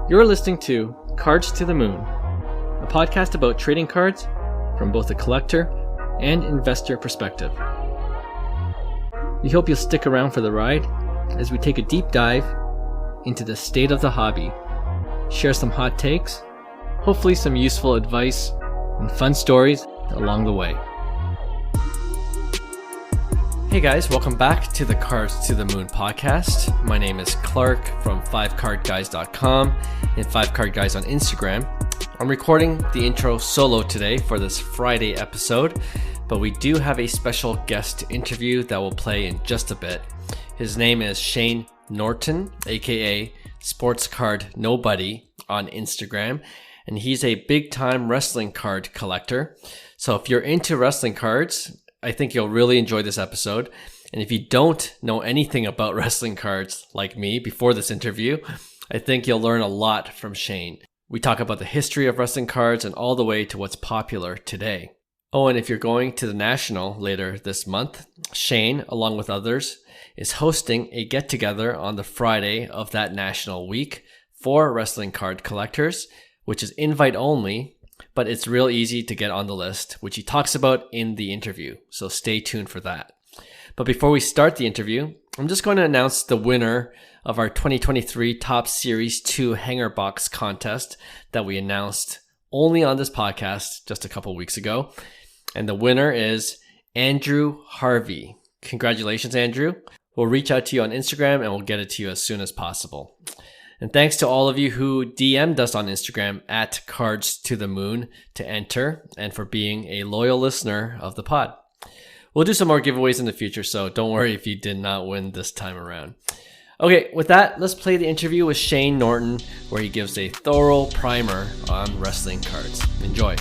You're listening to Cards to the Moon, a podcast about trading cards from both a collector and investor perspective. We hope you'll stick around for the ride as we take a deep dive into the state of the hobby, share some hot takes, hopefully some useful advice, and fun stories along the way. Hey guys, welcome back to the Cards to the Moon podcast. My name is Clark from 5cardguys.com and 5cardguys on Instagram. I'm recording the intro solo today for this Friday episode, but we do have a special guest interview that will play in just a bit. His name is Shane Norton, aka Sports Card Nobody on Instagram, and he's a big-time wrestling card collector. So if you're into wrestling cards, I think you'll really enjoy this episode. And if you don't know anything about wrestling cards like me before this interview, I think you'll learn a lot from Shane. We talk about the history of wrestling cards and all the way to what's popular today. Oh, and if you're going to the National later this month, Shane, along with others, is hosting a get-together on the Friday of that National week for wrestling card collectors, which is invite only, but it's real easy to get on the list, which he talks about in the interview. So stay tuned for that. But before we start the interview, I'm just going to announce the winner of our 2023 Top Series 2 Hanger Box contest that we announced only on this podcast just a couple weeks ago. And the winner is Andrew Harvey. Congratulations, Andrew. We'll reach out to you on Instagram and we'll get it to you as soon as possible. And thanks to all of you who DM'd us on Instagram at Cards to the Moon to enter and for being a loyal listener of the pod. We'll do some more giveaways in the future, so don't worry if you did not win this time around. Okay, with that, let's play the interview with Shane Norton, where he gives a thorough primer on wrestling cards. Enjoy.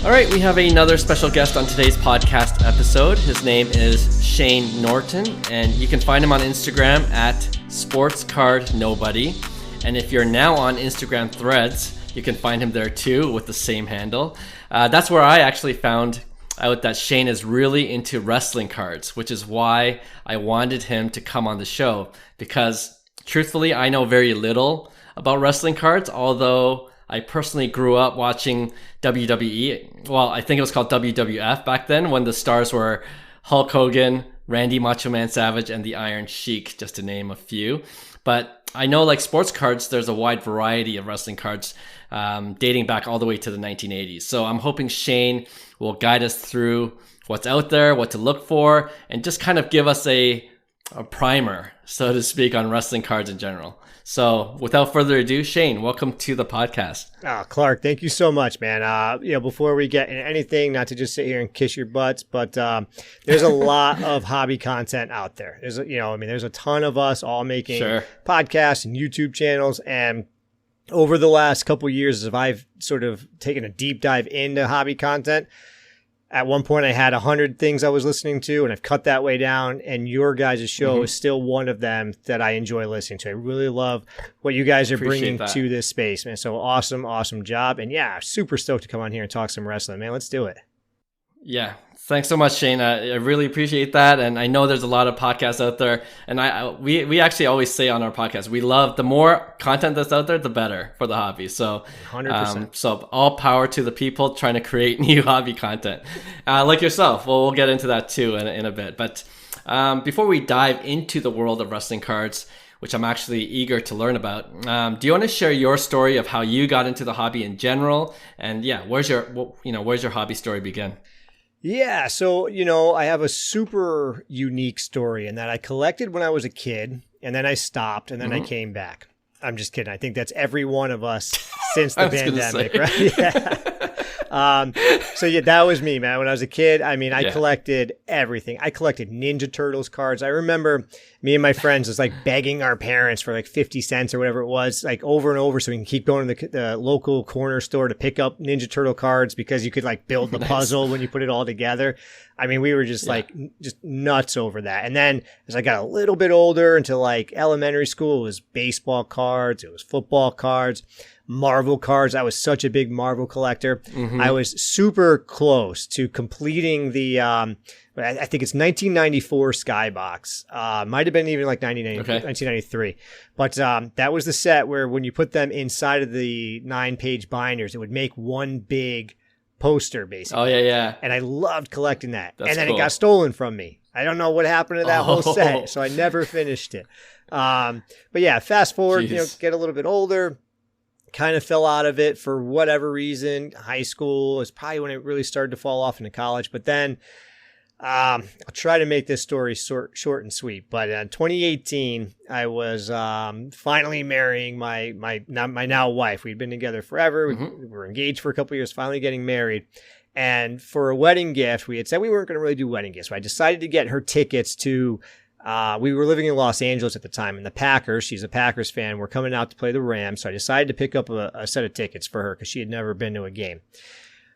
All right, we have another special guest on today's podcast episode. His name is Shane Norton, and you can find him on Instagram at SportsCardNobody. And if you're now on Instagram Threads, you can find him there too with the same handle. That's where I actually found out that Shane is really into wrestling cards, which is why I wanted him to come on the show. Because truthfully, I know very little about wrestling cards, although I personally grew up watching WWE. Well, I think it was called WWF back then, when the stars were Hulk Hogan, Randy Macho Man Savage, and the Iron Sheik, just to name a few. But I know, like sports cards, there's a wide variety of wrestling cards dating back all the way to the 1980s. So I'm hoping Shane will guide us through what's out there, what to look for, and just kind of give us a primer, so to speak, on wrestling cards in general. So without further ado, Shane, welcome to the podcast. Oh, Clark, thank you so much, man. Before we get into anything, not to just sit here and kiss your butts, but there's a lot of hobby content out there. There's a ton of us all making podcasts and YouTube channels. And over the last couple of years, as I've sort of taken a deep dive into hobby content, at one point I had 100 things I was listening to, and I've cut that way down, and your guys' show is still one of them that I enjoy listening to. I really love what you guys are bringing to this space, man. So awesome job. And yeah, super stoked to come on here and talk some wrestling, man. Let's do it. Yeah. Thanks so much, Shane. I really appreciate that. And I know there's a lot of podcasts out there. And we actually always say on our podcast, we love the more content that's out there, the better for the hobby. So 100%. So all power to the people trying to create new hobby content like yourself. Well, we'll get into that too in a bit. But before we dive into the world of wrestling cards, which I'm actually eager to learn about, do you want to share your story of how you got into the hobby in general? And yeah, where's your hobby story begin? Yeah, so, I have a super unique story in that I collected when I was a kid, and then I stopped, and then I came back. I'm just kidding. I think that's every one of us since the pandemic, right? Yeah. So yeah, that was me, man. When I was a kid, I collected everything. I collected Ninja Turtles cards. I remember me and my friends was like begging our parents for like 50 cents or whatever it was, like over and over, so we can keep going to the local corner store to pick up Ninja Turtle cards because you could like build the puzzle when you put it all together. We were just just nuts over that. And then as I got a little bit older into like elementary school, it was baseball cards, it was football cards. Marvel cards. I was such a big Marvel collector. I was super close to completing the, I think it's 1994 Skybox. Might have been even like 1993. But that was the set where when you put them inside of the 9-page binders, it would make one big poster, basically. Oh, yeah. And I loved collecting that. That's and then cool. it got stolen from me. I don't know what happened to that whole set, so I never finished it. But yeah, fast forward, get a little bit older, kind of fell out of it for whatever reason. High school is probably when it really started to fall off into college. But then I'll try to make this story short and sweet. But in 2018, I was finally marrying my now wife. We'd been together forever. We were engaged for a couple of years, finally getting married. And for a wedding gift, we had said we weren't going to really do wedding gifts. So I decided to get her tickets to, we were living in Los Angeles at the time, and the Packers, she's a Packers fan, were coming out to play the Rams. So I decided to pick up a set of tickets for her because she had never been to a game.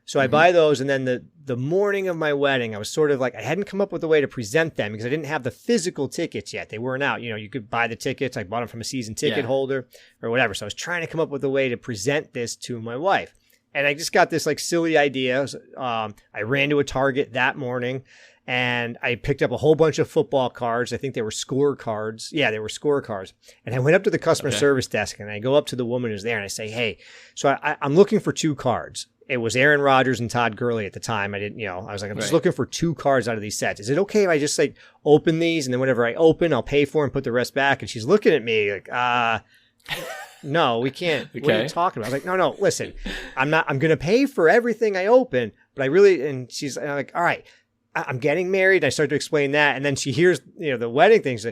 So I buy those, and then the morning of my wedding, I was sort of like, I hadn't come up with a way to present them because I didn't have the physical tickets yet. They weren't out. You could buy the tickets. I bought them from a season ticket holder or whatever. So I was trying to come up with a way to present this to my wife. And I just got this like silly idea. I ran to a Target that morning and I picked up a whole bunch of football cards. I think they were score cards. Yeah, they were score cards. And I went up to the customer service desk and I go up to the woman who's there and I say, hey, so I'm looking for 2 cards. It was Aaron Rodgers and Todd Gurley at the time. I didn't, I was like, I'm just looking for 2 cards out of these sets. Is it okay if I just like open these and then whenever I open, I'll pay for and put the rest back? And she's looking at me like, no, we can't. Okay. What are you talking about? I was like, no, listen, I'm going to pay for everything I open, but and she's like, all right, I'm getting married. I start to explain that. And then she hears, the wedding things.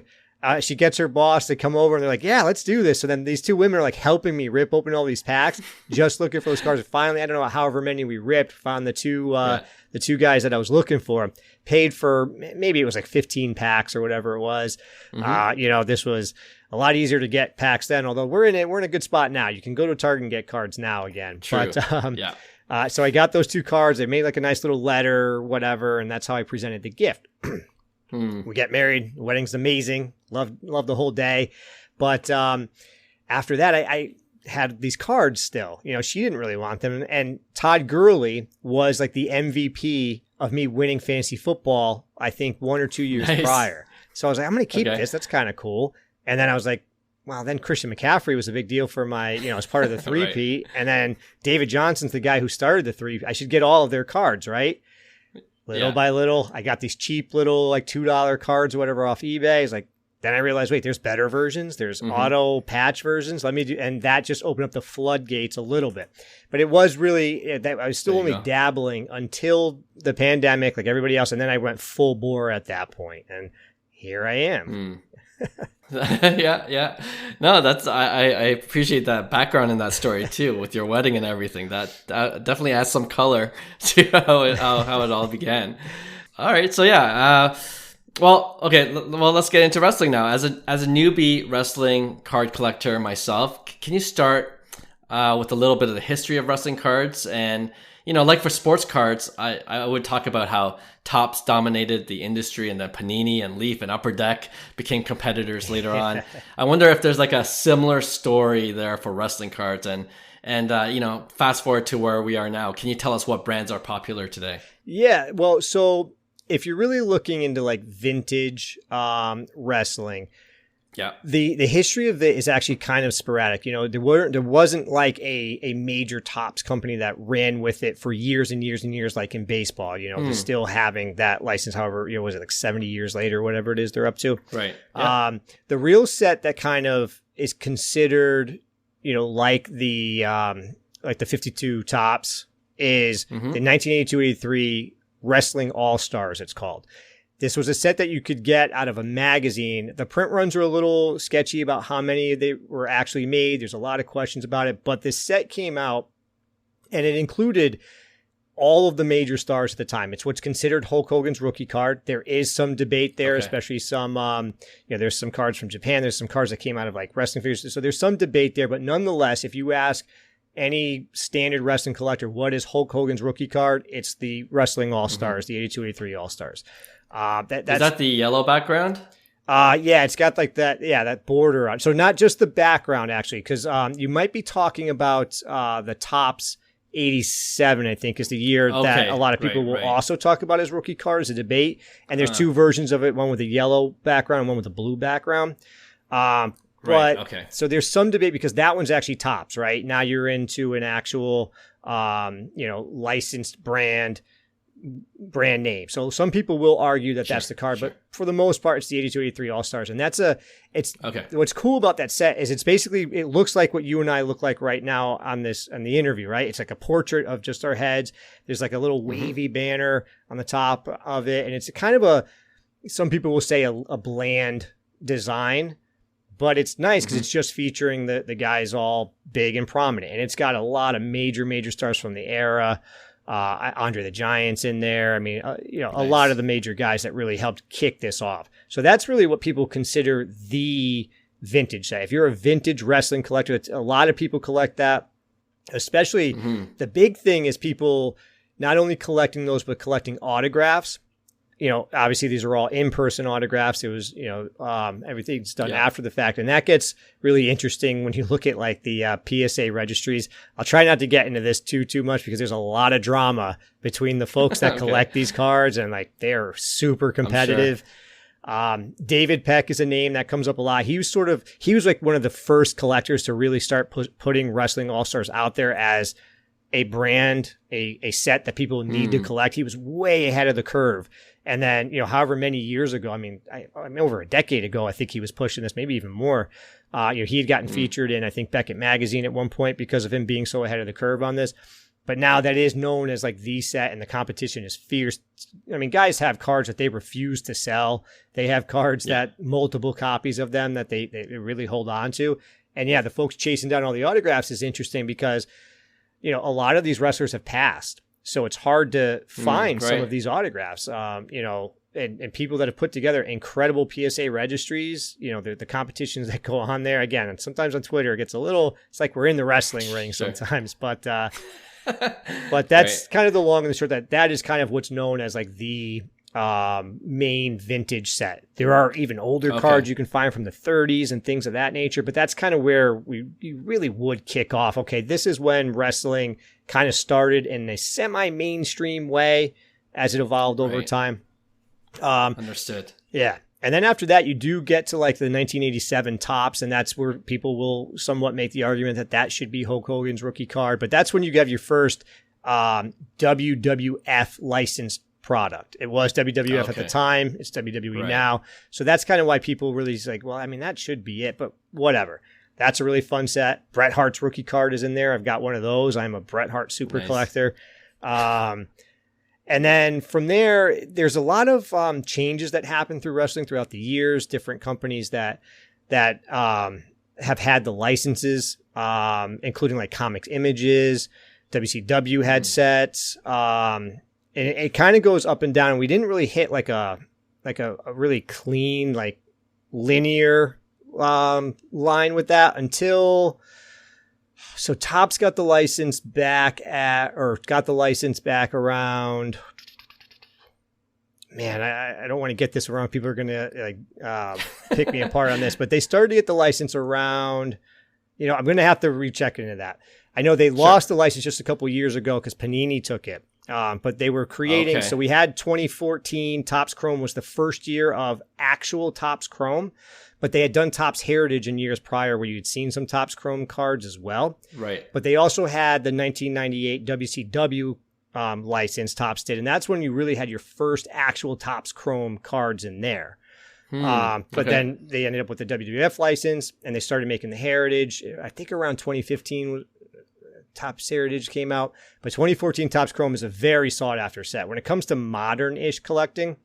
She gets her boss to come over and they're like, yeah, let's do this. So then these 2 women are like helping me rip open all these packs, just looking for those cards. And finally, I don't know however many we ripped, found the two guys that I was looking for, paid for, maybe it was like 15 packs or whatever it was. This was a lot easier to get packs then, although we're in a good spot now. You can go to Target and get cards now again. True. But, so I got those 2 cards. They made like a nice little letter or whatever. And that's how I presented the gift. We get married. The wedding's amazing. Love the whole day. But after that, I had these cards still. She didn't really want them. And Todd Gurley was like the MVP of me winning fantasy football, I think 1 or 2 years prior. So I was like, I'm going to keep this. That's kind of cool. And then I was like, wow, then Christian McCaffrey was a big deal for my, as part of the three-peat. And then David Johnson's the guy who started the 3. I should get all of their cards, right? Little by little, I got these cheap little like $2 cards or whatever off eBay. It's like, then I realized, wait, there's better versions. There's auto patch versions. And that just opened up the floodgates a little bit. But it was really, I was still only dabbling until the pandemic, like everybody else. And then I went full bore at that point. And here I am. Yeah. No, that's I appreciate that background in that story too, with your wedding and everything. That definitely adds some color to how it all began. All right, so let's get into wrestling now. As a newbie wrestling card collector myself, can you start with a little bit of the history of wrestling cards? And like for sports cards, I would talk about how Topps dominated the industry and then Panini and Leaf and Upper Deck became competitors later on. I wonder if there's like a similar story there for wrestling cards and fast forward to where we are now. Can you tell us what brands are popular today? Yeah, well, so if you're really looking into like vintage wrestling, the history of it is actually kind of sporadic. There wasn't like a major Topps company that ran with it for years and years and years, like in baseball. They're still having that license. However, was it like 70 years later, whatever it is they're up to? Right. Yeah. The real set that kind of is considered, like the 52 Topps is the 1982-83 Wrestling All Stars. It's called. This was a set that you could get out of a magazine. The print runs are a little sketchy about how many they were actually made. There's a lot of questions about it, but this set came out and it included all of the major stars at the time. It's what's considered Hulk Hogan's rookie card. There is some debate there, especially some, there's some cards from Japan. There's some cards that came out of like wrestling figures. So there's some debate there, but nonetheless, if you ask any standard wrestling collector, what is Hulk Hogan's rookie card? It's the Wrestling All Stars, the 82-83 All Stars. Is that the yellow background? Yeah, it's got like that. Yeah, that border on. So not just the background actually, because you might be talking about the Topps 87. I think is the year that a lot of people will also talk about as rookie card as a debate. And there's two versions of it: one with a yellow background, and one with a blue background. So there's some debate because that one's actually Topps, right? Now you're into an actual, licensed brand name. So some people will argue that that's the card, but for the most part, it's the 82-83 All-Stars. And what's cool about that set is it looks like what you and I look like right now on the interview, right? It's like a portrait of just our heads. There's like a little wavy banner on the top of it. And it's kind of some people will say a bland design, but it's nice because it's just featuring the guys all big and prominent. And it's got a lot of major stars from the era. Andre the Giant's in there. I mean, a lot of the major guys that really helped kick this off. So that's really what people consider the vintage set. If you're a vintage wrestling collector, a lot of people collect that. Especially the big thing is people not only collecting those, but collecting autographs. Obviously these are all in-person autographs. It was, everything's done after the fact. And that gets really interesting when you look at like the PSA registries. I'll try not to get into this too much because there's a lot of drama between the folks that collect these cards and like they're super competitive. David Peck is a name that comes up a lot. He was like one of the first collectors to really start putting Wrestling All-Stars out there as a brand, a set that people need to collect. He was way ahead of the curve. And then, however many years ago, I mean, over a decade ago, I think he was pushing this, maybe even more. He had gotten featured in, I think, Beckett Magazine at one point because of him being so ahead of the curve on this. But now that is known as like the set and the competition is fierce. I mean, guys have cards that they refuse to sell. They have cards that multiple copies of them that they really hold on to. And yeah, the folks chasing down all the autographs is interesting because, a lot of these wrestlers have passed. So it's hard to find some of these autographs, and people that have put together incredible PSA registries, the competitions that go on there again. And sometimes on Twitter, it gets it's like we're in the wrestling ring sometimes, but that's kind of the long and the short that is kind of what's known as like the main vintage set. There are even older cards you can find from the 30s and things of that nature, but that's kind of where you really would kick off. Okay, this is when wrestling kind of started in a semi-mainstream way as it evolved over time. Understood. Yeah. And then after that, you do get to like the 1987 Topps, and that's where people will somewhat make the argument that should be Hulk Hogan's rookie card. But that's when you have your first WWF licensed product. It was WWF at the time. It's WWE now. So that's kind of why people really like, well, I mean, that should be it, but whatever. That's a really fun set. Bret Hart's rookie card is in there. I've got one of those. I'm a Bret Hart super collector. And then from there, there's a lot of changes that happen through wrestling throughout the years. Different companies that have had the licenses, including like Comics Images, WCW had sets. And it kind of goes up and down. We didn't really hit like a really clean, like linear line with that until Topps got the license back around. Man, I don't want to get this wrong. People are gonna pick me apart on this, but they started to get the license around. I'm gonna have to recheck into that. I know they lost the license just a couple years ago because Panini took it. But they were creating, so we had 2014 Topps Chrome was the first year of actual Topps Chrome, but they had done Topps Heritage in years prior where you'd seen some Topps Chrome cards as well. Right. But they also had the 1998 WCW license Topps did, and that's when you really had your first actual Topps Chrome cards in there. But then they ended up with the WWF license, and they started making the Heritage. I think around 2015 Topps Heritage came out, but 2014 Topps Chrome is a very sought after set. When it comes to modern-ish collecting,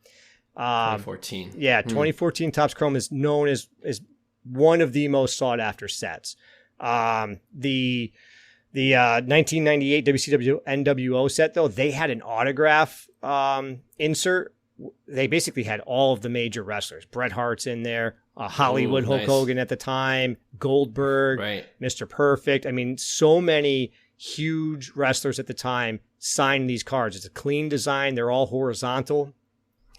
2014. 2014 Topps Chrome is known as one of the most sought after sets. The 1998 WCW NWO set, though, they had an autograph insert. They basically had all of the major wrestlers. Bret Hart's in there, Hollywood Hulk Hogan at the time, Goldberg, Mr. Perfect. I mean, so many huge wrestlers at the time signed these cards. It's a clean design. They're all horizontal.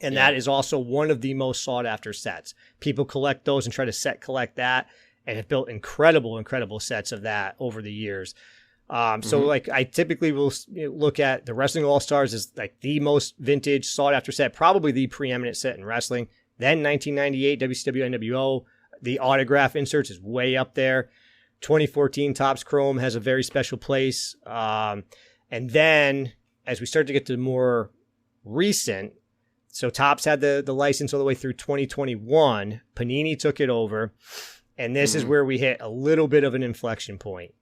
And that is also one of the most sought after sets. People collect those and try to collect that, and have built incredible sets of that over the years. So like I typically will look at the Wrestling All-Stars as like the most vintage sought after set, probably the preeminent set in wrestling. Then 1998 WCW NWO, the autograph inserts is way up there. 2014 Topps Chrome has a very special place. And then as we start to get to more recent, so Topps had the license all the way through 2021. Panini took it over. And this is where we hit a little bit of an inflection point,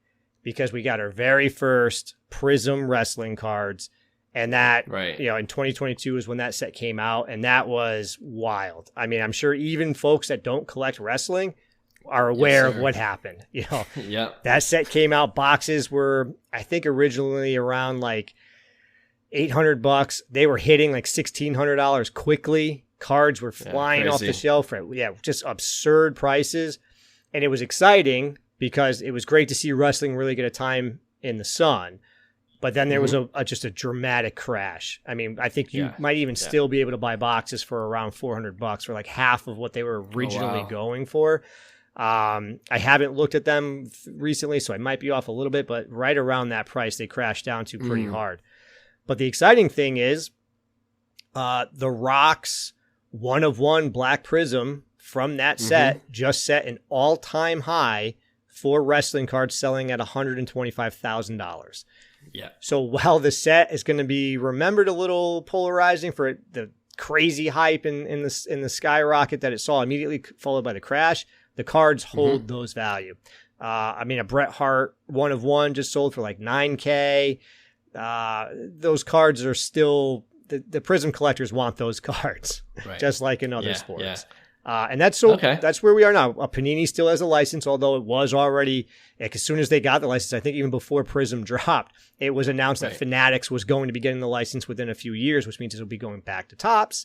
because we got our very first Prism wrestling cards. And that, in 2022 is when that set came out. And that was wild. I mean, I'm sure even folks that don't collect wrestling are aware of what happened. That set came out. Boxes were, I think, originally around like $800. They were hitting like $1,600 quickly. Cards were flying off the shelf. Just absurd prices. And it was exciting because it was great to see wrestling really get a time in the sun. But then there was just a dramatic crash. I mean, I think you might even still be able to buy boxes for around $400 for like half of what they were originally going for. I haven't looked at them recently, so I might be off a little bit, but right around that price, they crashed down to pretty hard. But the exciting thing is the Rock's 1-of-1 Black Prism from that set just set an all-time high for wrestling cards selling at $125,000. Yeah. So while the set is going to be remembered a little polarizing for the crazy hype in the skyrocket that it saw immediately followed by the crash, the cards hold those value. I mean, a Bret Hart 1-of-1 just sold for like $9K. Those cards are still the Prism collectors want those cards, just like in other sports. Yeah. And that's where we are now. Panini still has a license, although it was already, as soon as they got the license, I think even before Prism dropped, it was announced that Fanatics was going to be getting the license within a few years, which means it'll be going back to Topps.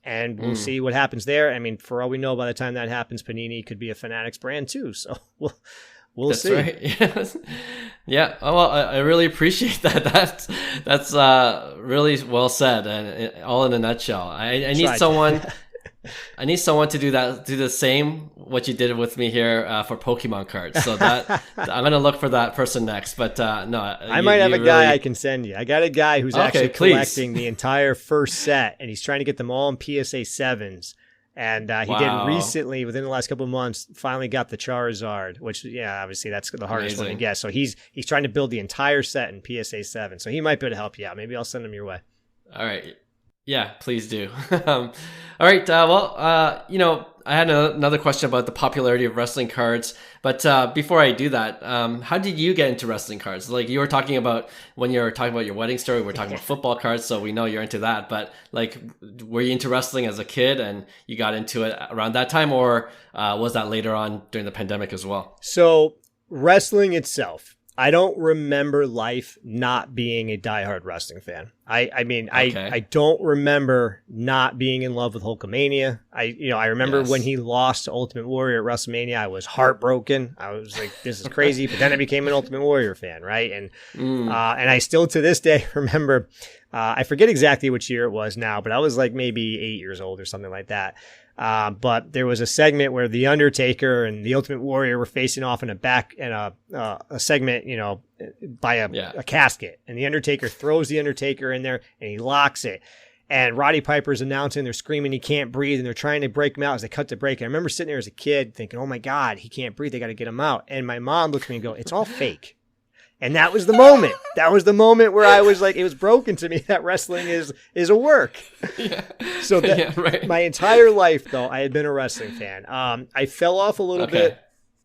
And we'll see what happens there. I mean, for all we know, by the time that happens, Panini could be a Fanatics brand too. So we'll see. Right. Yeah. Well, I really appreciate that. That's really well said, and all in a nutshell. I need someone. I need someone to do the same what you did with me here for Pokemon cards. So that I'm gonna look for that person next. But no, I might have a guy I can send you. I got a guy who's actually collecting the entire first set, and he's trying to get them all in PSA 7s. And he did recently, within the last couple of months, finally got the Charizard, which obviously that's the hardest one to get. So he's trying to build the entire set in PSA 7. So he might be able to help you out. Maybe I'll send him your way. All right. Yeah, please do. All right. I had another question about the popularity of wrestling cards. But before I do that, how did you get into wrestling cards? Like you were talking about when you were talking about your wedding story, we're talking about football cards. So we know you're into that. But like, were you into wrestling as a kid and you got into it around that time? Or was that later on during the pandemic as well? So wrestling itself, I don't remember life not being a diehard wrestling fan. I don't remember not being in love with Hulkamania. I remember when he lost to Ultimate Warrior at WrestleMania, I was heartbroken. I was like, this is crazy. But then I became an Ultimate Warrior fan, right? And I still to this day remember, I forget exactly which year it was now, but I was like maybe 8 years old or something like that. But there was a segment where The Undertaker and the Ultimate Warrior were facing off in a segment, by a casket, and The Undertaker throws The Undertaker in there and he locks it. And Roddy Piper's announcing, they're screaming he can't breathe, and they're trying to break him out as they cut the break. And I remember sitting there as a kid thinking, oh my God, he can't breathe. They got to get him out. And my mom looked at me and go, it's all fake. And that was the moment. That was the moment where I was like, it was broken to me that wrestling is a work. Yeah. So my entire life, though, I had been a wrestling fan. I fell off a little bit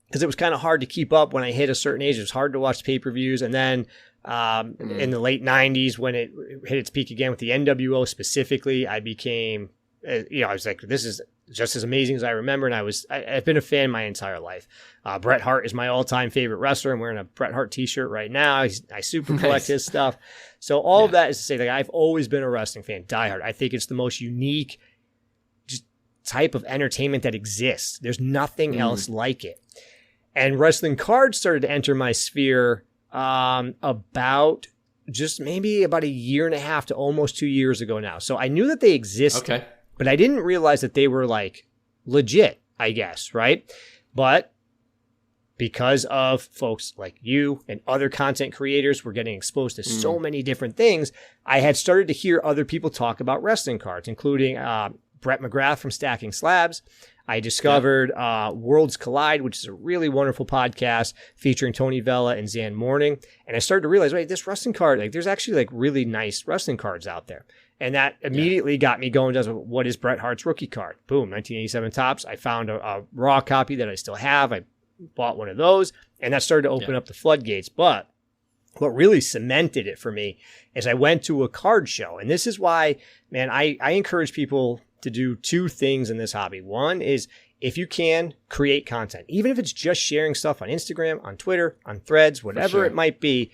because it was kind of hard to keep up when I hit a certain age. It was hard to watch pay-per-views. And then in the late 90s, when it hit its peak again with the NWO specifically, I became, I was like, this is just as amazing as I remember. And I've been a fan my entire life. Bret Hart is my all-time favorite wrestler. I'm wearing a Bret Hart t-shirt right now. I super collect his stuff. So all of that is to say, like, I've always been a wrestling fan, diehard. I think it's the most unique just type of entertainment that exists. There's nothing else like it. And wrestling cards started to enter my sphere about a year and a half to almost 2 years ago now. So I knew that they existed. Okay. but I didn't realize that they were like legit, I guess, right? But because of folks like you and other content creators were getting exposed to so many different things, I had started to hear other people talk about wrestling cards, including Brett McGrath from Stacking Slabs. I discovered Worlds Collide, which is a really wonderful podcast featuring Tony Vella and Zan Morning. And I started to realize, wait, this wrestling card, like there's actually like really nice wrestling cards out there. And that immediately got me going. What is Bret Hart's rookie card? Boom, 1987 Topps. I found a raw copy that I still have. I bought one of those, and that started to open up the floodgates. But what really cemented it for me is I went to a card show. And this is why, man, I encourage people to do two things in this hobby. One is, if you can, create content, even if it's just sharing stuff on Instagram, on Twitter, on Threads, whatever it might be,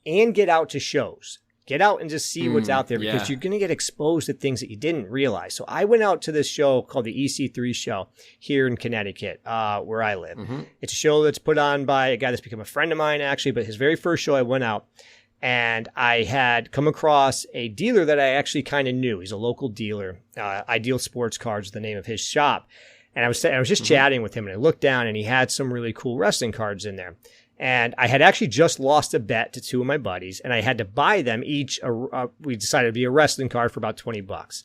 and get out to shows. Get out and just see what's out there, because you're going to get exposed to things that you didn't realize. So I went out to this show called the EC3 show here in Connecticut, where I live. It's a show that's put on by a guy that's become a friend of mine, actually, but his very first show I went out, and I had come across a dealer that I actually kind of knew. He's a local dealer. Ideal Sports Cards is the name of his shop. And I was just chatting with him, and I looked down, and he had some really cool wrestling cards in there. And I had actually just lost a bet to two of my buddies, and I had to buy them each. We decided to be a wrestling card for about $20.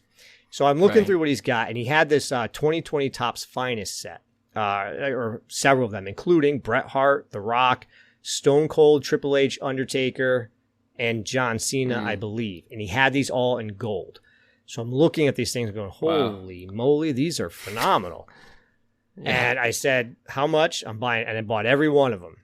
So I'm looking through what he's got, and he had this 2020 Topps Finest set, or several of them, including Bret Hart, The Rock, Stone Cold, Triple H, Undertaker, and John Cena, I believe. And he had these all in gold. So I'm looking at these things and going, holy moly, these are phenomenal. And I said, how much? I'm buying, and I bought every one of them.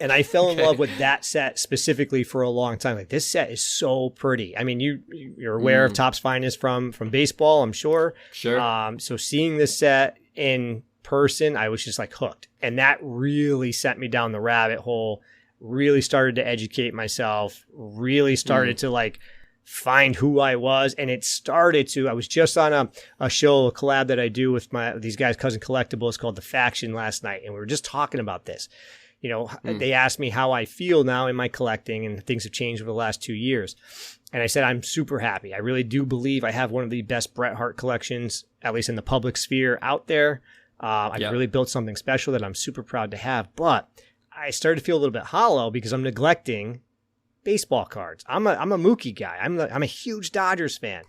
And I fell in love with that set specifically for a long time. Like, this set is so pretty. I mean, you're aware of Topps Finest from baseball, I'm sure. Sure. So seeing this set in person, I was just like hooked. And that really sent me down the rabbit hole, really started to educate myself, really started to like find who I was. And it started to, I was just on a show, a collab that I do with these guys, Cousin Collectibles, called The Faction last night. And we were just talking about this. You know, they asked me how I feel now in my collecting, and things have changed over the last 2 years. And I said, I'm super happy. I really do believe I have one of the best Bret Hart collections, at least in the public sphere, out there. I've really built something special that I'm super proud to have. But I started to feel a little bit hollow because I'm neglecting baseball cards. I'm a Mookie guy. I'm a huge Dodgers fan.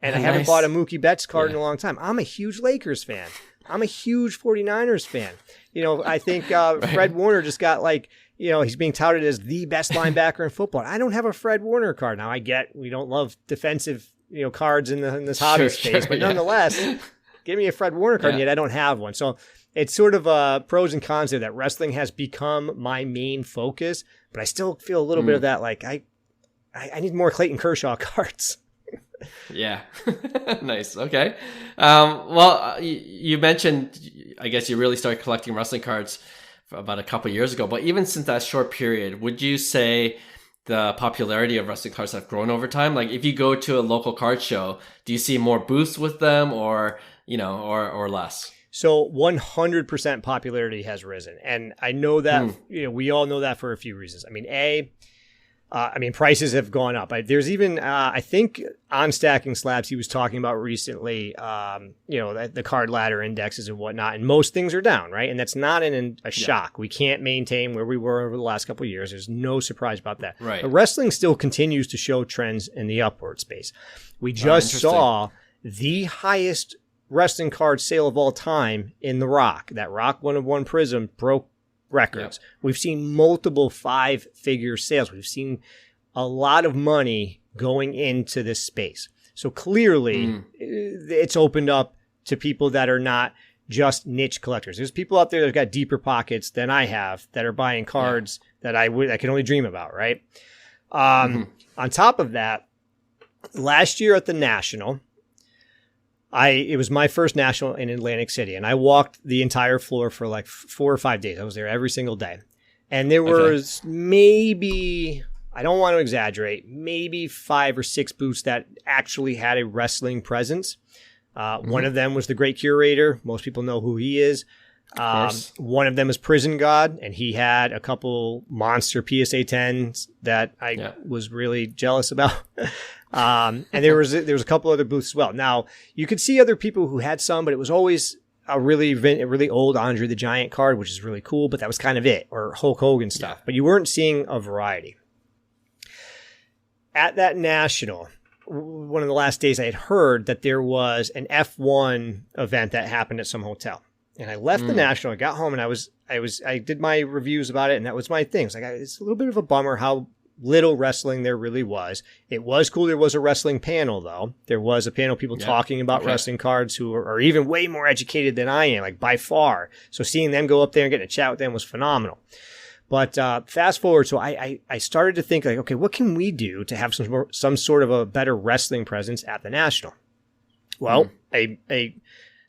And I haven't bought a Mookie Betts card in a long time. I'm a huge Lakers fan. I'm a huge 49ers fan. You know, I think Fred Warner just got he's being touted as the best linebacker in football. I don't have a Fred Warner card. Now, I get we don't love defensive, cards in this hobby space, but nonetheless, give me a Fred Warner card, and yet I don't have one. So it's sort of pros and cons there, that wrestling has become my main focus, but I still feel a little bit of that, like I need more Kershaw cards. Yeah. Nice. Okay. Well, you mentioned, I guess you really started collecting wrestling cards about a couple of years ago, but even since that short period, would you say the popularity of wrestling cards have grown over time? Like, if you go to a local card show, do you see more booths with them, or less? So 100% popularity has risen. And I know that, we all know that for a few reasons. I mean, prices have gone up. There's even, I think on Stacking Slabs, he was talking about recently, the card ladder indexes and whatnot, and most things are down, right? And that's not a shock. We can't maintain where we were over the last couple of years. There's no surprise about that. Right. But wrestling still continues to show trends in the upward space. We just saw the highest wrestling card sale of all time in The Rock. That Rock 1-of-1 Prism broke records. Yep. We've seen multiple 5-figure sales. We've seen a lot of money going into this space. So clearly it's opened up to people that are not just niche collectors. There's people out there that have got deeper pockets than I have that are buying cards that I can only dream about, right? On top of that, last year at the National, it was my first National in Atlantic City, and I walked the entire floor for like 4 or 5 days. I was there every single day. And there was maybe, I don't want to exaggerate, maybe 5 or 6 booths that actually had a wrestling presence. One of them was the Great Curator. Most people know who he is. One of them is Prison God, and he had a couple monster PSA 10s that I was really jealous about. And there was a couple other booths as well. Now you could see other people who had some, but it was always a really old Andre the Giant card, which is really cool, but that was kind of it, or Hulk Hogan stuff. Yeah. But you weren't seeing a variety. At that National, one of the last days I had heard that there was an F1 event that happened at some hotel. And I left the National, I got home, and I did my reviews about it, and that was my thing. It's a little bit of a bummer how little wrestling there really was. It was cool. There was a wrestling panel, though. There was a panel of people talking about wrestling cards who are even way more educated than I am, like by far. So seeing them go up there and getting a chat with them was phenomenal. But fast forward, so I started to think, like, okay, what can we do to have some sort of a better wrestling presence at the National? Well,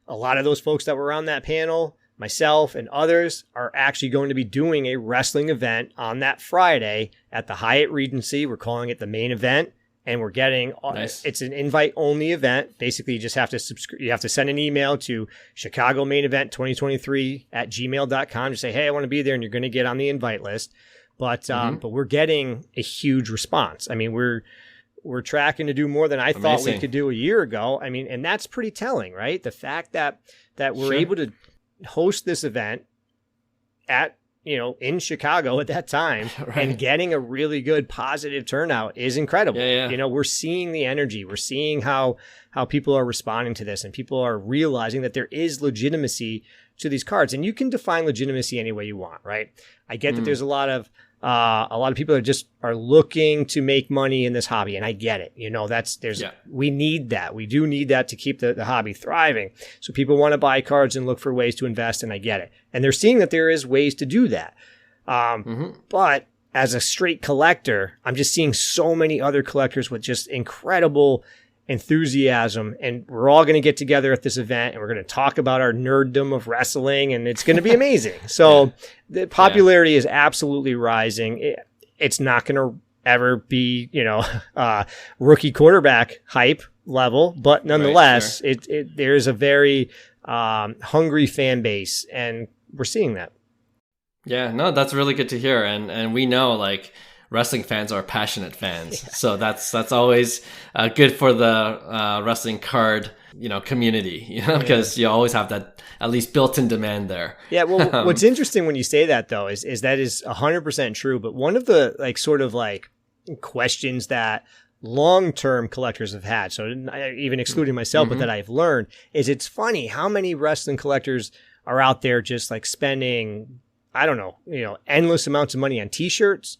a lot of those folks that were on that panel, myself and others, are actually going to be doing a wrestling event on that Friday at the Hyatt Regency. We're calling it the main event, and we're getting it's an invite-only event. Basically, you just have to you have to send an email to Chicago Main Event 2023 at gmail.com to say, hey, I want to be there, and you're going to get on the invite list. But we're getting a huge response. I mean, we're tracking to do more than I thought we could do a year ago. I mean, and that's pretty telling, right? The fact that we're able to host this event at, in Chicago at that time and getting a really good positive turnout is incredible. Yeah. We're seeing the energy. We're seeing how people are responding to this, and people are realizing that there is legitimacy to these cards. And you can define legitimacy any way you want, right? I get that there's a lot of people that just are looking to make money in this hobby, and I get it. We need that. We do need that to keep the hobby thriving. So people want to buy cards and look for ways to invest, and I get it. And they're seeing that there is ways to do that. But as a straight collector, I'm just seeing so many other collectors with just incredible enthusiasm, and we're all going to get together at this event, and we're going to talk about our nerddom of wrestling, and it's going to be amazing. So the popularity is absolutely rising. It's not going to ever be, rookie quarterback hype level, but nonetheless, there's a very hungry fan base, and we're seeing that. Yeah, no, that's really good to hear. And we know, like, wrestling fans are passionate fans. Yeah. So that's always good for the wrestling card, community, because you always have that at least built-in demand there. Yeah. Well, what's interesting when you say that, though, is that is 100% true. But one of the questions that long-term collectors have had, so even excluding myself, but that I've learned, is it's funny how many wrestling collectors are out there just like spending, I don't know, endless amounts of money on T-shirts,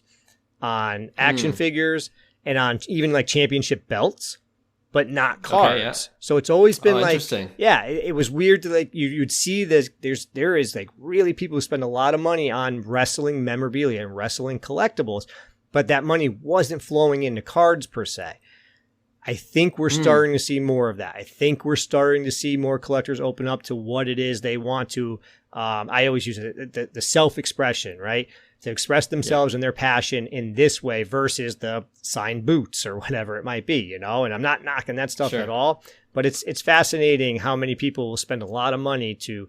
on action figures, and on even like championship belts, but not cards. Okay, yeah. So it's always been it was weird to like, you'd see this, there is like really people who spend a lot of money on wrestling memorabilia and wrestling collectibles, but that money wasn't flowing into cards per se. I think we're starting to see more of that. I think we're starting to see more collectors open up to what it is they want to, I always use the self-expression, right? To express themselves and their passion in this way versus the signed boots or whatever it might be, and I'm not knocking that stuff at all, but it's fascinating how many people will spend a lot of money to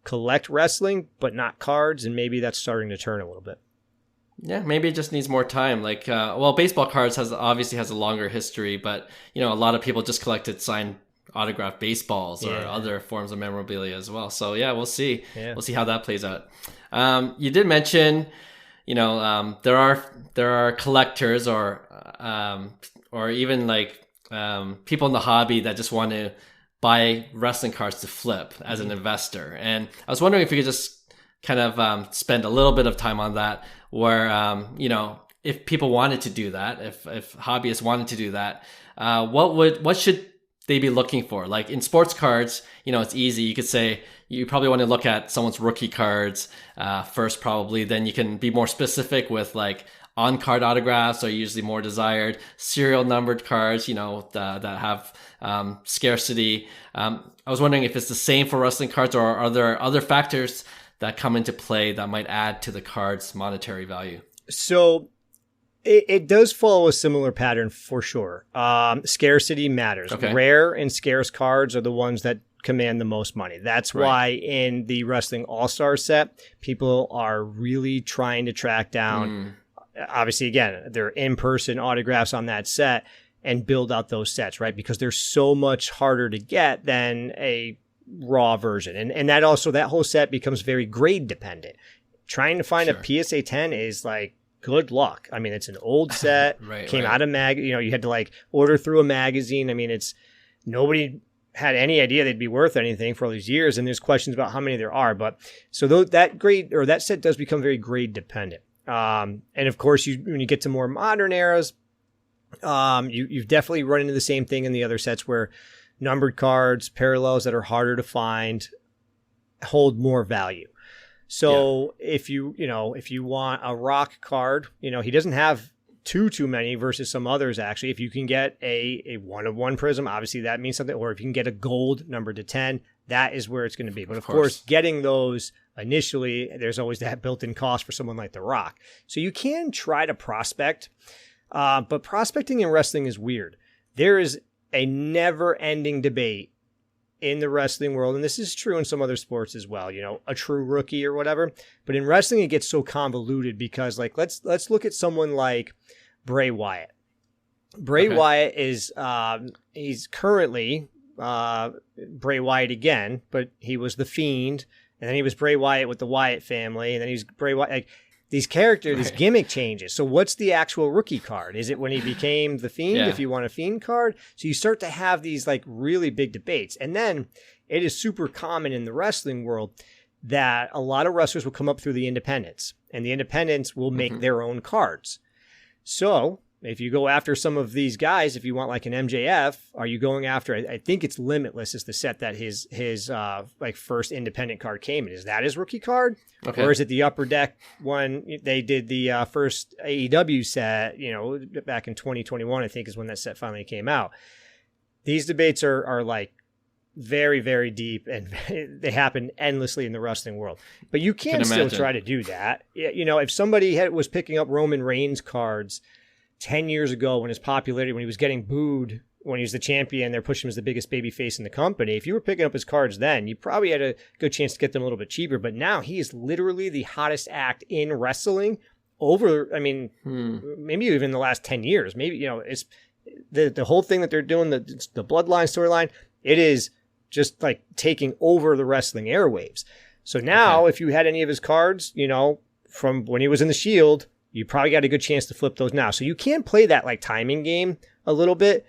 collect wrestling, but not cards. And maybe that's starting to turn a little bit. Yeah, maybe it just needs more time. Like, baseball cards obviously has a longer history, but a lot of people just collected signed autographed bases or other forms of memorabilia as well. So yeah, we'll see. Yeah. We'll see how that plays out. You did mention, there are collectors or even like people in the hobby that just want to buy wrestling cards to flip as an investor. And I was wondering if you could just kind of spend a little bit of time on that, where if people wanted to do that, if hobbyists wanted to do that, what should they be looking for? Like in sports cards, it's easy. You could say you probably want to look at someone's rookie cards first, probably. Then you can be more specific with like on-card autographs are usually more desired. Serial numbered cards, that have scarcity. I was wondering if it's the same for wrestling cards, or are there other factors that come into play that might add to the card's monetary value? So it does follow a similar pattern for sure. Scarcity matters. Okay. Rare and scarce cards are the ones that command the most money. That's why in the Wrestling All-Star set, people are really trying to track down, obviously, again, they're in-person autographs on that set. and build out those sets, right? Because they're so much harder to get than a raw version. And that also, that whole set becomes very grade dependent. Trying to find a PSA 10 is like, good luck. I mean, it's an old set, came out of you had to like order through a magazine. I mean, nobody had any idea they'd be worth anything for all these years. And there's questions about how many there are, but so that set does become very grade dependent. And of course, when you get to more modern eras, you've definitely run into the same thing in the other sets where numbered cards, parallels that are harder to find hold more value. So if you want a Rock card, he doesn't have too many versus some others. Actually, if you can get a 1/1 prism, obviously that means something. Or if you can get a gold numbered to 10, that is where it's going to be. But of course, getting those initially, there's always that built-in cost for someone like the Rock. So you can try to prospect, but prospecting in wrestling is weird. There is a never-ending debate in the wrestling world, and this is true in some other sports as well, a true rookie or whatever. But in wrestling, it gets so convoluted because, like, let's look at someone like Bray Wyatt. Bray Wyatt is he's currently Bray Wyatt again, but he was the Fiend, and then he was Bray Wyatt with the Wyatt family, and then he's Bray Wyatt. Like, these characters, these gimmick changes. So what's the actual rookie card? Is it when he became the Fiend, if you want a Fiend card? So you start to have these like really big debates. And then it is super common in the wrestling world that a lot of wrestlers will come up through the independents, and the independents will make their own cards. So if you go after some of these guys, if you want like an MJF, are you going after, I think it's Limitless is the set that his like first independent card came in. Is that his rookie card? Or is it the Upper Deck one? They did the first AEW set, back in 2021, I think is when that set finally came out. These debates are like very, very deep, and they happen endlessly in the wrestling world. But you can still try to do that. If somebody was picking up Roman Reigns cards 10 years ago when he was getting booed when he was the champion, they're pushing him as the biggest baby face in the company. If you were picking up his cards then, you probably had a good chance to get them a little bit cheaper. But now he is literally the hottest act in wrestling maybe even the last 10 years. Maybe, it's the whole thing that they're doing, the Bloodline storyline, it is just like taking over the wrestling airwaves. So now if you had any of his cards, from when he was in the Shield, you probably got a good chance to flip those now. So you can play that like timing game a little bit,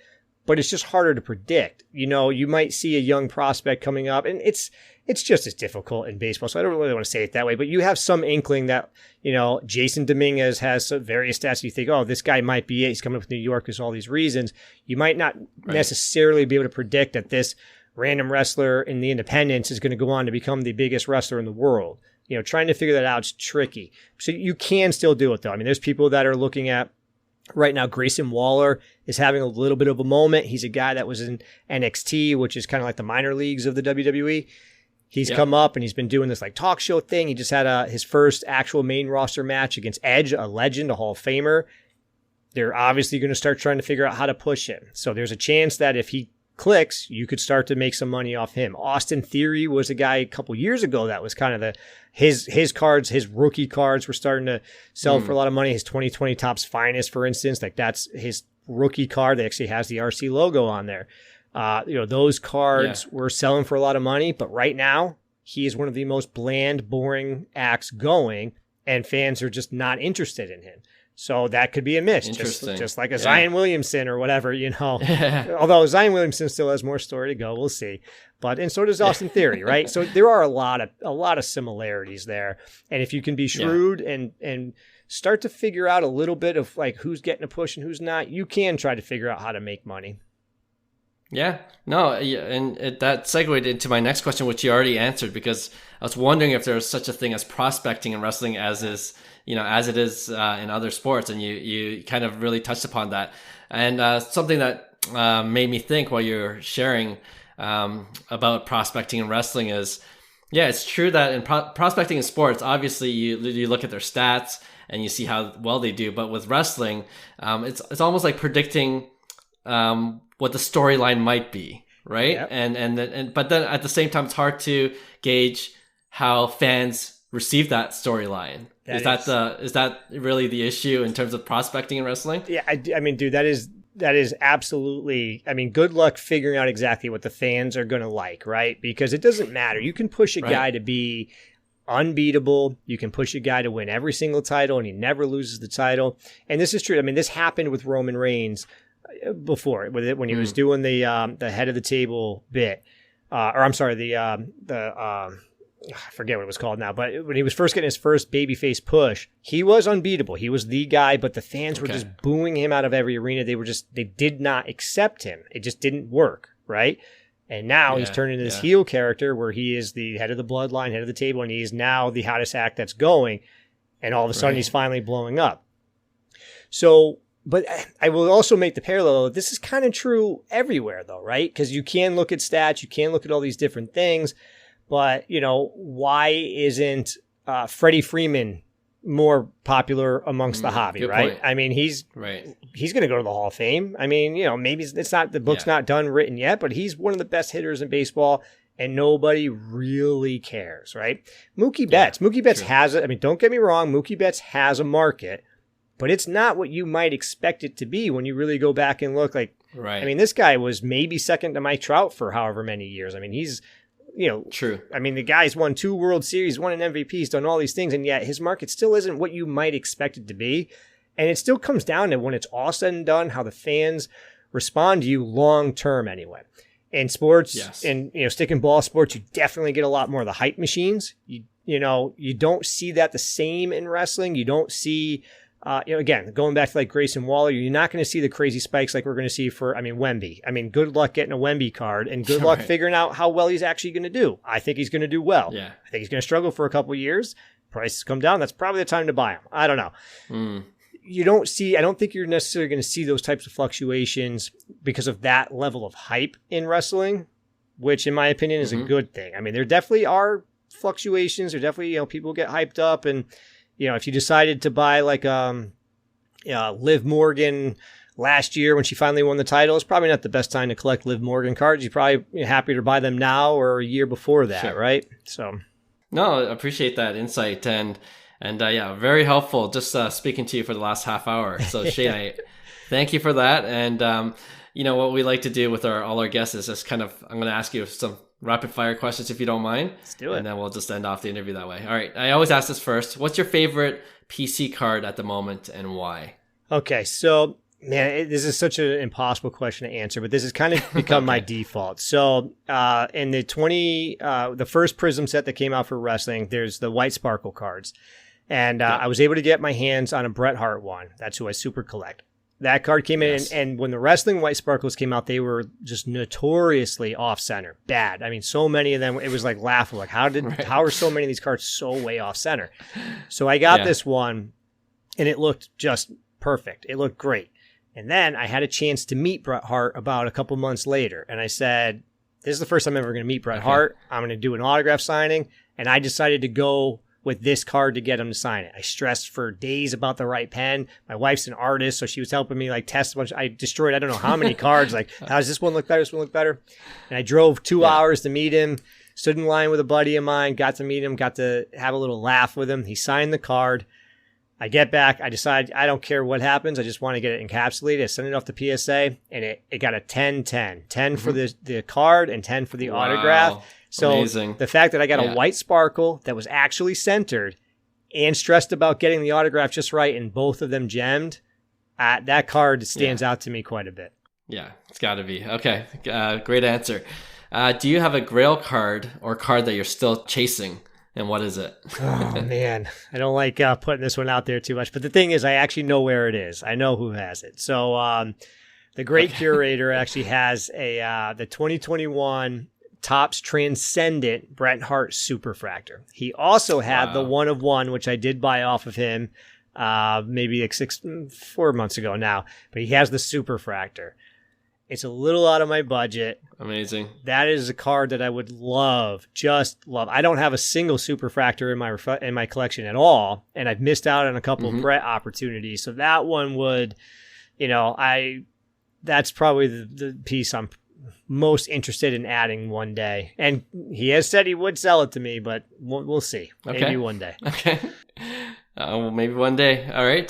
but it's just harder to predict. You might see a young prospect coming up, and it's just as difficult in baseball. So I don't really want to say it that way, but you have some inkling that, Jason Dominguez has some various stats. You think, oh, this guy might be it. He's coming up with New York because all these reasons. You might not necessarily be able to predict that this random wrestler in the independents is going to go on to become the biggest wrestler in the world. Trying to figure that out is tricky. So you can still do it, though. I mean, there's people that are looking at right now. Grayson Waller is having a little bit of a moment. He's a guy that was in NXT, which is kind of like the minor leagues of the WWE. He's come up and he's been doing this like talk show thing. He just had his first actual main roster match against Edge, a legend, a Hall of Famer. They're obviously going to start trying to figure out how to push him. So there's a chance that if he clicks, you could start to make some money off him. Austin Theory was a guy a couple years ago that was kind of his cards, his rookie cards were starting to sell for a lot of money. His 2020 Topps Finest, for instance, like that's his rookie card that actually has the RC logo on there. Those cards were selling for a lot of money, but right now he is one of the most bland, boring acts going, and fans are just not interested in him. So that could be a miss, just like a Zion Williamson or whatever, Although Zion Williamson still has more story to go, we'll see. And so does Austin Theory, right? So there are a lot of similarities there. And if you can be shrewd and start to figure out a little bit of like who's getting a push and who's not, you can try to figure out how to make money. Yeah, no, and that segued into my next question, which you already answered, because I was wondering if there was such a thing as prospecting in wrestling as it is in other sports, and you kind of really touched upon that. And something that made me think while you're sharing about prospecting in wrestling is, it's true that in prospecting in sports, obviously you look at their stats and you see how well they do, but with wrestling, it's almost like predicting what the storyline might be, right? Yep. But then at the same time, it's hard to gauge how fans receive that storyline. Is that really the issue in terms of prospecting in wrestling? Yeah, I mean, dude, that is that is absolutely, I mean, good luck figuring out exactly what the fans are going to like, right? Because it doesn't matter. You can push a guy to be unbeatable. You can push a guy to win every single title and he never loses the title. And this is true. I mean, this happened with Roman Reigns before when he was doing the head of the table bit, or I'm sorry, I forget what it was called now, but when he was first getting his first babyface push, he was unbeatable. He was the guy, but the fans were just booing him out of every arena. They did not accept him. It just didn't work, right? And now he's turned into this heel character where he is the head of the bloodline, head of the table, and he's now the hottest act that's going. And all of a sudden he's finally blowing up. So, but I will also make the parallel. This is kind of true everywhere though, right? Because you can look at stats, you can look at all these different things. But, why isn't Freddie Freeman more popular amongst the hobby, right? Point. I mean, he's going to go to the Hall of Fame. I mean, maybe it's not, the book's not done written yet, but he's one of the best hitters in baseball and nobody really cares, right? Mookie Betts has it. I mean, don't get me wrong. Mookie Betts has a market, but it's not what you might expect it to be when you really go back and look like, I mean, this guy was maybe second to Mike Trout for however many years. I mean, he's, true. I mean, the guy's won 2 World Series, won an MVP, he's done all these things, and yet his market still isn't what you might expect it to be. And it still comes down to when it's all said and done, how the fans respond to you long term anyway. In sports and stick and ball sports, you definitely get a lot more of the hype machines. You don't see that the same in wrestling. You don't see again, going back to like Grayson Waller, you're not going to see the crazy spikes like we're going to see for, Wemby. I mean, good luck getting a Wemby card and good luck figuring out how well he's actually going to do. I think he's going to do well. Yeah. I think he's going to struggle for a couple of years. Prices come down. That's probably the time to buy him. I don't know. I don't think you're necessarily going to see those types of fluctuations because of that level of hype in wrestling, which in my opinion is a good thing. I mean, there definitely are fluctuations. There definitely, people get hyped up and, if you decided to buy like Liv Morgan last year when she finally won the title, it's probably not the best time to collect Liv Morgan cards. You're probably happier to buy them now or a year before that, right? So, no, I appreciate that insight and very helpful. Just speaking to you for the last half hour. So Shane, thank you for that. And what we like to do with all our guests is just kind of, I'm going to ask you some rapid fire questions if you don't mind. Let's do it. And then we'll just end off the interview that way. All right. I always ask this first. What's your favorite PC card at the moment and why? Okay. So, man, this is such an impossible question to answer, but this has kind of become my default. So, in the first Prism set that came out for wrestling, there's the white sparkle cards. And I was able to get my hands on a Bret Hart one. That's who I super collect. That card came in, and when the wrestling white sparkles came out, they were just notoriously off center, bad. I mean, so many of them, it was like laughable. Like, how are so many of these cards so way off center? So I got this one, and it looked just perfect. It looked great. And then I had a chance to meet Bret Hart about a couple months later, and I said, "This is the first time I'm ever going to meet Bret Hart. I'm going to do an autograph signing," and I decided to go with this card to get him to sign it. I stressed for days about the right pen. My wife's an artist, so she was helping me like test a bunch. I destroyed, I don't know how many cards. Like, how does this one look better? This one look better? And I drove 2 hours to meet him, stood in line with a buddy of mine, got to meet him, got to have a little laugh with him. He signed the card. I get back. I decide I don't care what happens. I just want to get it encapsulated. I send it off to PSA, and it got a 10-10. 10 for the card and 10 for the autograph. So amazing. The fact that I got a white sparkle that was actually centered and stressed about getting the autograph just right and both of them gemmed, that card stands out to me quite a bit. Yeah, it's got to be. Okay, great answer. Do you have a Grail card or card that you're still chasing? And what is it? Oh, man. I don't like putting this one out there too much. But the thing is, I actually know where it is. I know who has it. So the great curator actually has the 2021 Topps Transcendent Bret Hart Superfractor. He also had the 1 of 1, which I did buy off of him maybe like 4 months ago now. But he has the Superfractor. It's a little out of my budget. Amazing. That is a card that I would just love. I don't have a single Superfractor in my collection at all, and I've missed out on a couple of Bret opportunities. So that one would, that's probably the piece I'm most interested in adding one day. And he has said he would sell it to me, but we'll see. Okay. Maybe one day. Okay. Well, maybe one day. All right.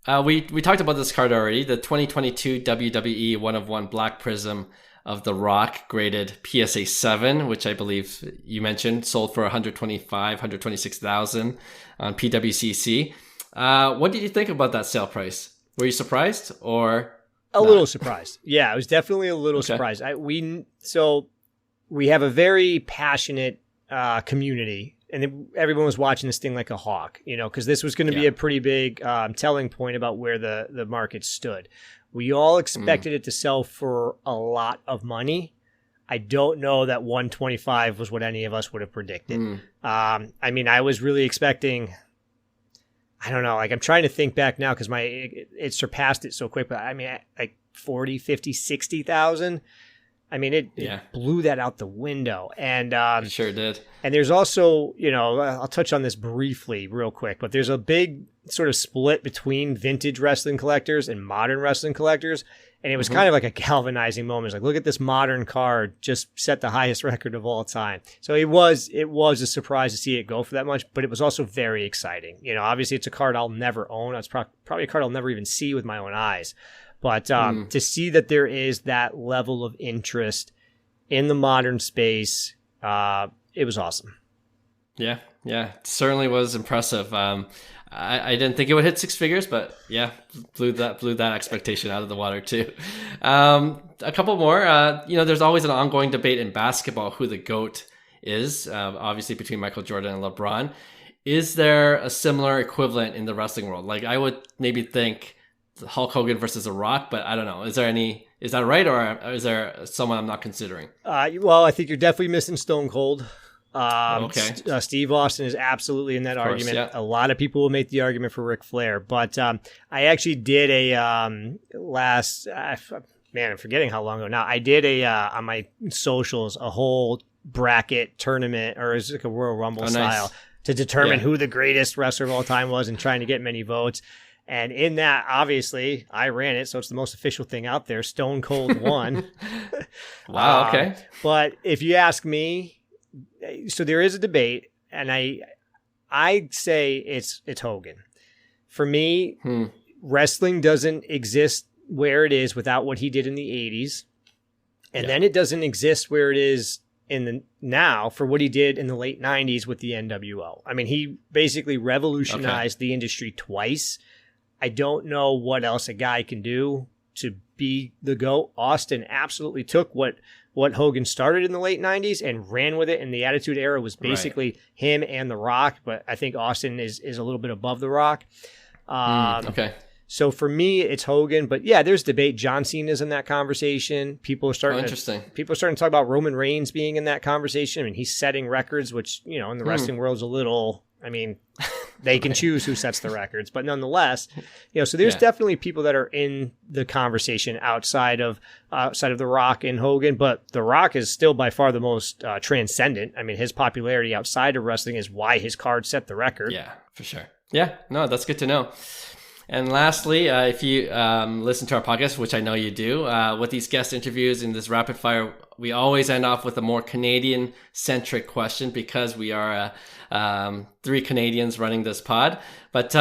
We talked about this card already. The 2022 WWE 1/1 Black Prism of The Rock graded PSA 7, which I believe you mentioned, sold for 126,000 on PWCC. What did you think about that sale price? Were you surprised or a not? little surprised? Yeah, I was definitely a little surprised. We have a very passionate community, and everyone was watching this thing like a hawk, because this was going to be a pretty big telling point about where the market stood. We all expected it to sell for a lot of money. I don't know that 125 was what any of us would have predicted. I was really expecting, I don't know, like I'm trying to think back now because it surpassed it so quick, but like 40, 50, 60,000. It blew that out the window. And it sure did. And there's also, I'll touch on this briefly real quick, but there's a big sort of split between vintage wrestling collectors and modern wrestling collectors. And it was kind of like a galvanizing moment. It's like, look at this modern card, just set the highest record of all time. So it was a surprise to see it go for that much, but it was also very exciting. Obviously it's a card I'll never own. It's probably a card I'll never even see with my own eyes. But to see that there is that level of interest in the modern space, it was awesome. Yeah, it certainly was impressive. I didn't think it would hit six figures, but blew that expectation out of the water too. A couple more. There's always an ongoing debate in basketball who the GOAT is. Obviously between Michael Jordan and LeBron. Is there a similar equivalent in the wrestling world? Like I would maybe think Hulk Hogan versus The Rock, but I don't know. Is that right, or is there someone I'm not considering? Well, I think you're definitely missing Stone Cold. Okay. Steve Austin is absolutely in that argument. Yeah. A lot of people will make the argument for Ric Flair, but I actually did I'm forgetting how long ago now. I did on my socials a whole bracket tournament, or is it like a Royal Rumble style, to determine who the greatest wrestler of all time was and trying to get many votes. And in that, obviously, I ran it, so it's the most official thing out there. Stone Cold won. Wow, okay. But if you ask me, so there is a debate, and I say it's Hogan. For me, wrestling doesn't exist where it is without what he did in the 80s. And then it doesn't exist where it is in the now for what he did in the late 90s with the NWO. He basically revolutionized the industry twice. I don't know what else a guy can do to be the GOAT. Austin absolutely took what Hogan started in the late 90s and ran with it, and the Attitude Era was basically him and The Rock, but I think Austin is a little bit above The Rock. Okay. So for me, it's Hogan, but there's debate. John Cena's in that conversation. People are starting to talk about Roman Reigns being in that conversation. He's setting records, which, in the wrestling world is a little, they can choose who sets the records, but nonetheless, so there's definitely people that are in the conversation outside of The Rock and Hogan, but The Rock is still by far the most transcendent. His popularity outside of wrestling is why his card set the record. Yeah, for sure. Yeah, no, that's good to know. And lastly, if you listen to our podcast, which I know you do, with these guest interviews in this rapid fire, we always end off with a more Canadian-centric question because we are three Canadians running this pod. But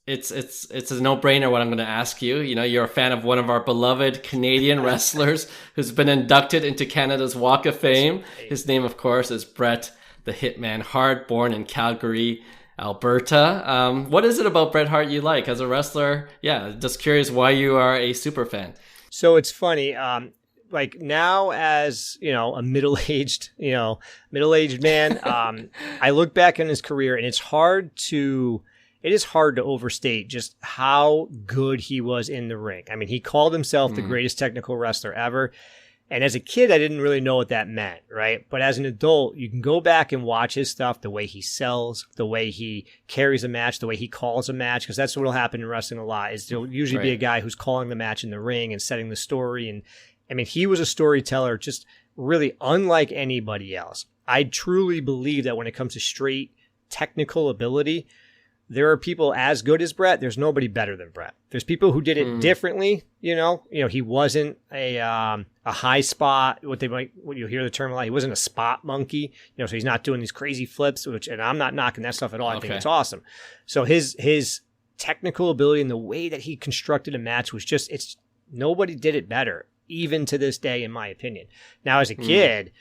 it's a no-brainer what I'm going to ask you. You're a fan of one of our beloved Canadian wrestlers who's been inducted into Canada's Walk of Fame. His name, of course, is Bret the Hitman Hart, born in Calgary, Alberta. What is it about Bret Hart you like as a wrestler? Yeah, just curious why you are a super fan. So it's funny. Like now as, a middle-aged man, I look back on his career and it is hard to overstate just how good he was in the ring. He called himself the greatest technical wrestler ever. And as a kid, I didn't really know what that meant, right? But as an adult, you can go back and watch his stuff, the way he sells, the way he carries a match, the way he calls a match, because that's what will happen in wrestling a lot, is there'll usually be a guy who's calling the match in the ring and setting the story. And he was a storyteller just really unlike anybody else. I truly believe that when it comes to straight technical ability, there are people as good as Bret. There's nobody better than Bret. There's people who did it differently. He wasn't a high spot. What you hear the term a lot. He wasn't a spot monkey. So he's not doing these crazy flips. And I'm not knocking that stuff at all. I think it's awesome. So his technical ability and the way that he constructed a match was just, nobody did it better, even to this day, in my opinion. Now, as a kid,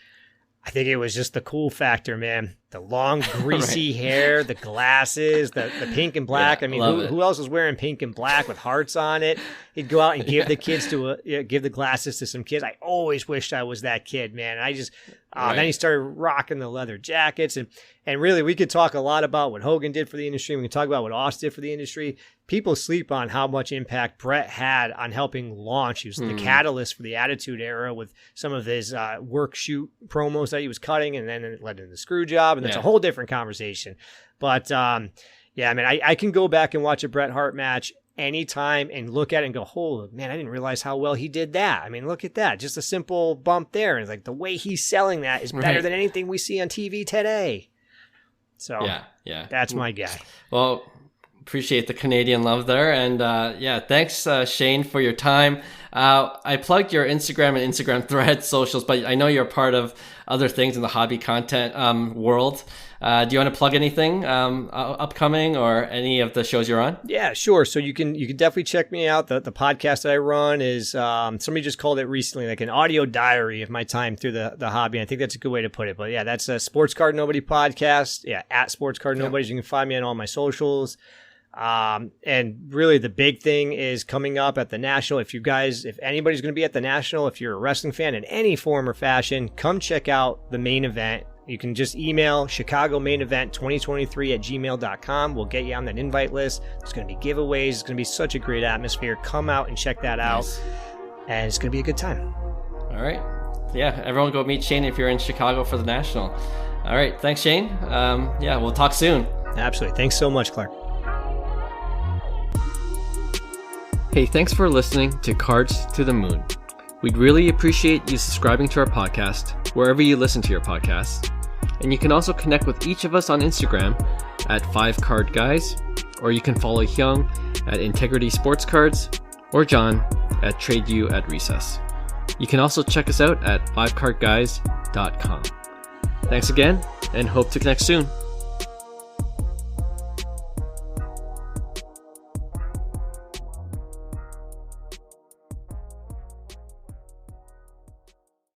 I think it was just the cool factor, man. The long, greasy hair, the glasses, the pink and black. Yeah, I mean, who else was wearing pink and black with hearts on it? He'd go out and give the kids give the glasses to some kids. I always wished I was that kid, man. I just then he started rocking the leather jackets, and really, we could talk a lot about what Hogan did for the industry. We can talk about what Austin did for the industry. People sleep on how much impact Bret had on helping launch. He was the catalyst for the Attitude Era with some of his work shoot promos that he was cutting, and then it led to the screw job, and that's a whole different conversation. But yeah, I mean, I can go back and watch a Bret Hart match anytime and look at it and go, oh man, I didn't realize how well he did that. I mean, look at that. Just a simple bump there. And it's like the way he's selling that is better than anything we see on TV today. So yeah, that's my guy. Well, appreciate the Canadian love there. And thanks, Shane, for your time. I plugged your Instagram and Instagram thread socials, but I know you're part of other things in the hobby content world. Do you want to plug anything upcoming or any of the shows you're on? Yeah, sure. So you can definitely check me out. The podcast that I run is somebody just called it recently like an audio diary of my time through the hobby. I think that's a good way to put it. But yeah, that's a Sports Card Nobody podcast. Yeah, at Sports Card Nobody. You can find me on all my socials. And really the big thing is coming up at the National. If anybody's going to be at the National, if you're a wrestling fan in any form or fashion, come check out the main event. You can just email Chicago Main Event 2023 at gmail.com. We'll get you on that invite list. There's going to be giveaways. It's going to be such a great atmosphere. Come out and check that out. And it's going to be a good time. All right. Yeah, everyone go meet Shane if you're in Chicago for the National. All right. Thanks, Shane. We'll talk soon. Absolutely. Thanks so much, Clark. Hey, thanks for listening to Cards to the Moon. We'd really appreciate you subscribing to our podcast wherever you listen to your podcasts. And you can also connect with each of us on Instagram at 5cardguys, or you can follow Hyung at Integrity Sports Cards, or John at TradeU at Recess. You can also check us out at 5cardguys.com. Thanks again, and hope to connect soon.